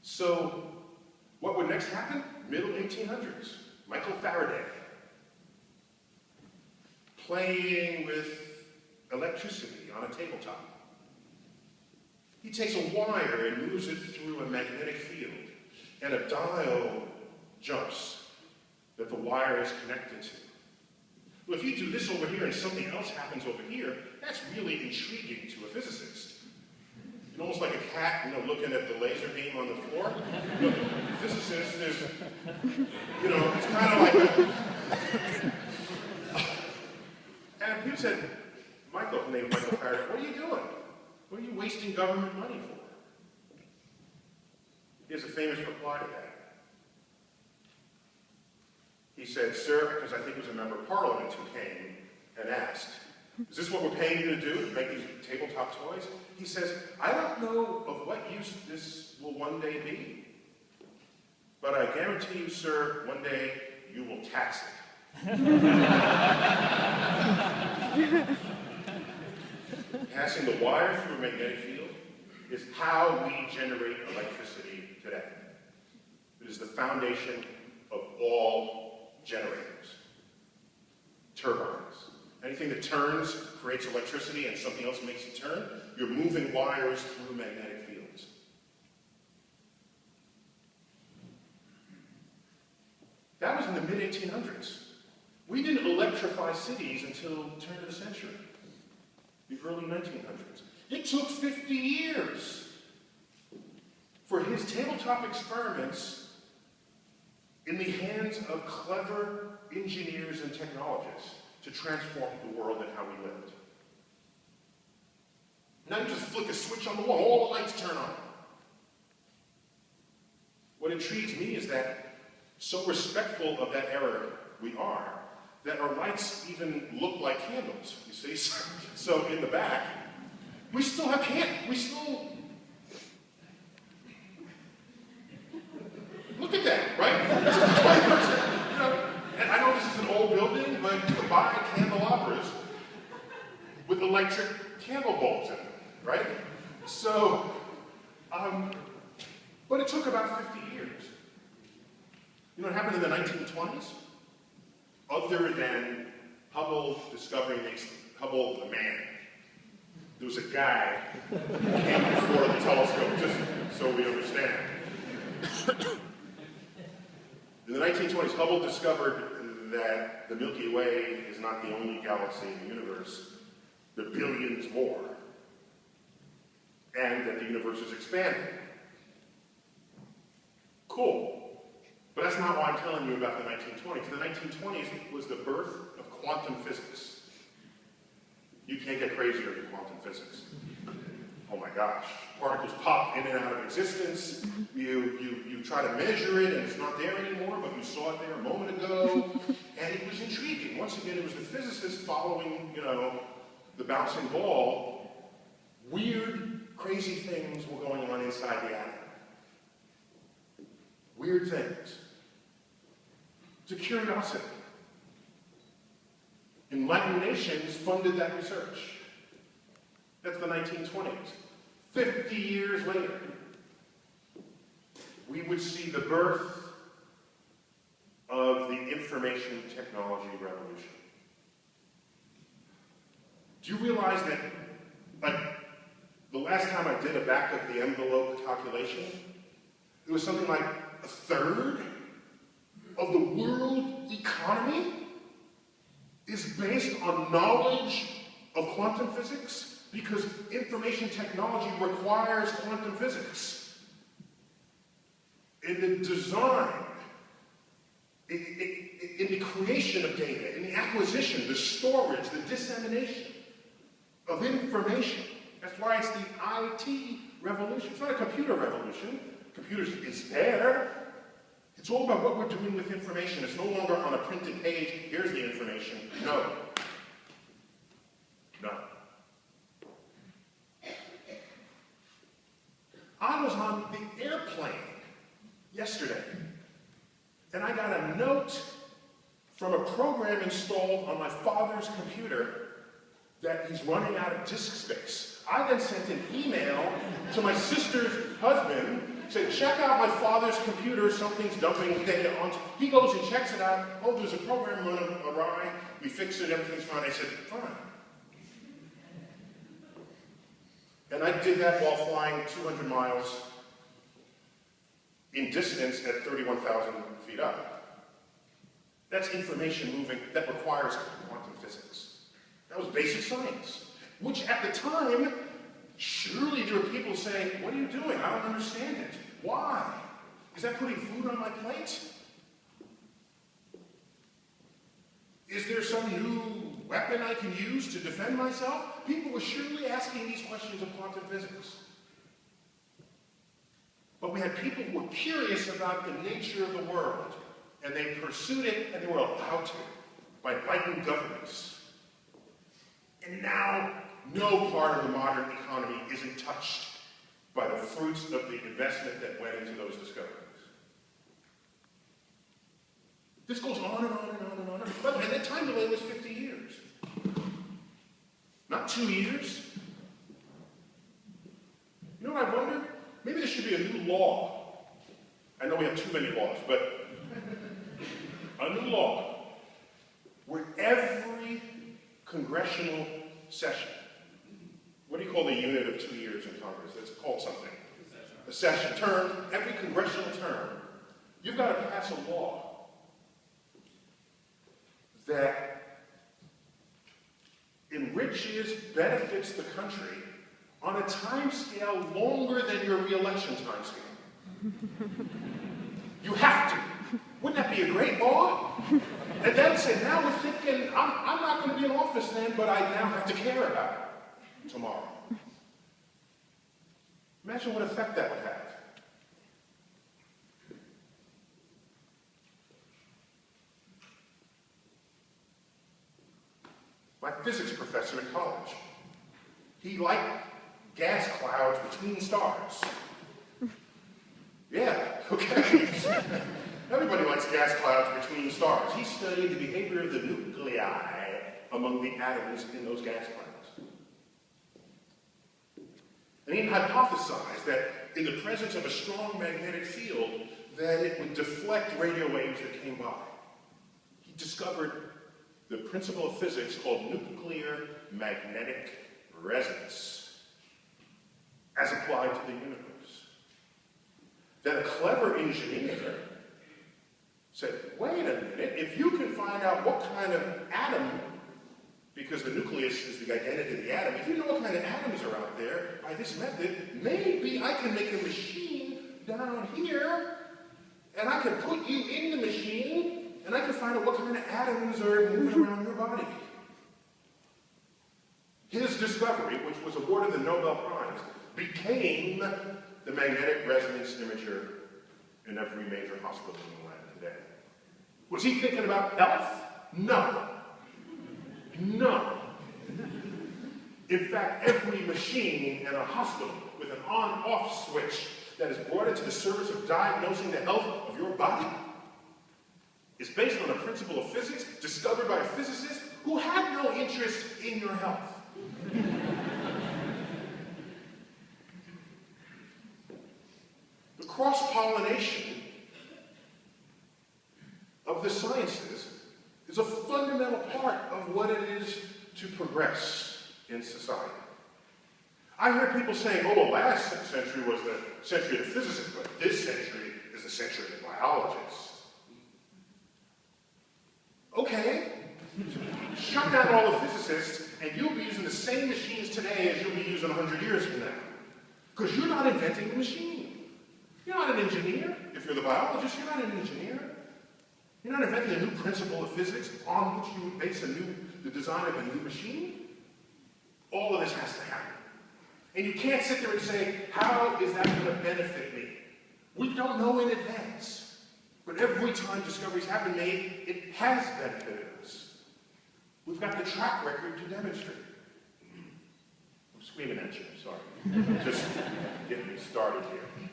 So what would next happen? Middle 1800s. Michael Faraday, playing with electricity on a tabletop. He takes a wire and moves it through a magnetic field, and a dial jumps that the wire is connected to. Well, if you do this over here and something else happens over here, that's really intriguing to a physicist. It's almost like a cat, looking at the laser beam on the floor. The physicist is, it's kind of like and people said, named Michael Faraday, what are you doing? What are you wasting government money for? Here's a famous reply to that. He said, sir, because I think it was a member of Parliament who came and asked, is this what we're paying you to do, to make these tabletop toys? He says, I don't know of what use this will one day be, but I guarantee you, sir, one day you will tax it. Passing the wire through a magnetic field is how we generate electricity today. It is the foundation of all generators. Turbines. Anything that turns creates electricity and something else makes it turn. You're moving wires through magnetic fields. That was in the mid-1800s. We didn't electrify cities until the turn of the century, the early 1900s. It took 50 years for his tabletop experiments in the hands of clever engineers and technologists to transform the world and how we lived. Now you just flick a switch on the wall, all the lights turn on. What intrigues me is that, so respectful of that era we are, that our lights even look like candles, you see? So in the back, we still have candles. Look at that, right? And I know this is an old building, but you can buy candelabras with electric candle bulbs in them, right? So, but it took about 50 years. You know what happened in the 1920s? Other than Hubble discovering Hubble the man. There was a guy who came before the telescope, just so we understand. In the 1920s, Hubble discovered that the Milky Way is not the only galaxy in the universe. There are billions more. And that the universe is expanding. Cool. But that's not why I'm telling you about the 1920s. The 1920s was the birth of quantum physics. You can't get crazier than quantum physics. Oh my gosh. Particles pop in and out of existence. You try to measure it and it's not there anymore, but you saw it there a moment ago. And it was intriguing. Once again, it was the physicists following, the bouncing ball. Weird, crazy things were going on inside the atom. Weird things. It's a curiosity. Enlightened nations funded that research. That's the 1920s. 50 years later, we would see the birth of the information technology revolution. Do you realize that, the last time I did a back-of-the-envelope calculation, it was something like a third of the world economy is based on knowledge of quantum physics? Because information technology requires quantum physics. In the design, in the creation of data, in the acquisition, the storage, the dissemination of information. That's why it's the IT revolution. It's not a computer revolution. Computers is there. It's all about what we're doing with information. It's no longer on a printed page, here's the information. No. I was on the airplane yesterday, and I got a note from a program installed on my father's computer that he's running out of disk space. I then sent an email to my sister's husband Say, check out my father's computer, something's dumping data onto. He goes and checks it out. Oh, there's a program running awry. We fix it, everything's fine. I said, fine. And I did that while flying 200 miles in distance at 31,000 feet up. That's information moving that requires quantum physics. That was basic science, which at the time, surely there were people saying, what are you doing? I don't understand it. Why? Is that putting food on my plate? Is there some new weapon I can use to defend myself? People were surely asking these questions of quantum physics. But we had people who were curious about the nature of the world, and they pursued it, and they were allowed to by enlightened governments. And now, no part of the modern economy isn't touched by the fruits of the investment that went into those discoveries. This goes on and on and on and on. But and the time delay was 50 years. Not 2 years. You know what I wonder? Maybe there should be a new law. I know we have too many laws, but a new law where every congressional session, what do you call the unit of 2 years in Congress? It's called something. A session. Term, every congressional term, you've got to pass a law that enriches, benefits the country on a time scale longer than your re-election time scale. You have to. Wouldn't that be a great law? And then say, now we're thinking, I'm not going to be in office then, but I now have to care about it tomorrow. Imagine what effect that would have. My physics professor in college, he liked gas clouds between stars. Yeah, okay. Everybody likes gas clouds between stars. He studied the behavior of the nuclei among the atoms in those gas clouds. And he hypothesized that in the presence of a strong magnetic field, that it would deflect radio waves that came by. He discovered the principle of physics called nuclear magnetic resonance as applied to the universe. Then a clever engineer said, wait a minute, if you can find out what kind of atom, because the nucleus is the identity of the atom, if you know what kind of atoms are out there by this method, maybe I can make a machine down here, and I can put you in the machine, and I can find out what kind of atoms are moving around your body. His discovery, which was awarded the Nobel Prize, became the magnetic resonance imager in every major hospital in the land today. Was he thinking about health? No. No. In fact, every machine in a hospital with an on-off switch that is brought into the service of diagnosing the health of your body is based on a principle of physics discovered by a physicist who had no interest in your health. The cross-pollination of the sciences is a fundamental part of what it is to progress in society. I hear people saying, oh, well, last century was the century of the physicists, but this century is the century of the biologists. Okay, shut down all the physicists, and you'll be using the same machines today as you'll be using 100 years from now. Because you're not inventing the machine. You're not an engineer. If you're the biologist, you're not an engineer. You're not inventing a new principle of physics on which you would base the design of a new machine. All of this has to happen. And you can't sit there and say, how is that going to benefit me? We don't know in advance. But every time discoveries have been made, it has benefited us. We've got the track record to demonstrate. I'm screaming at you, sorry. Just getting me started here.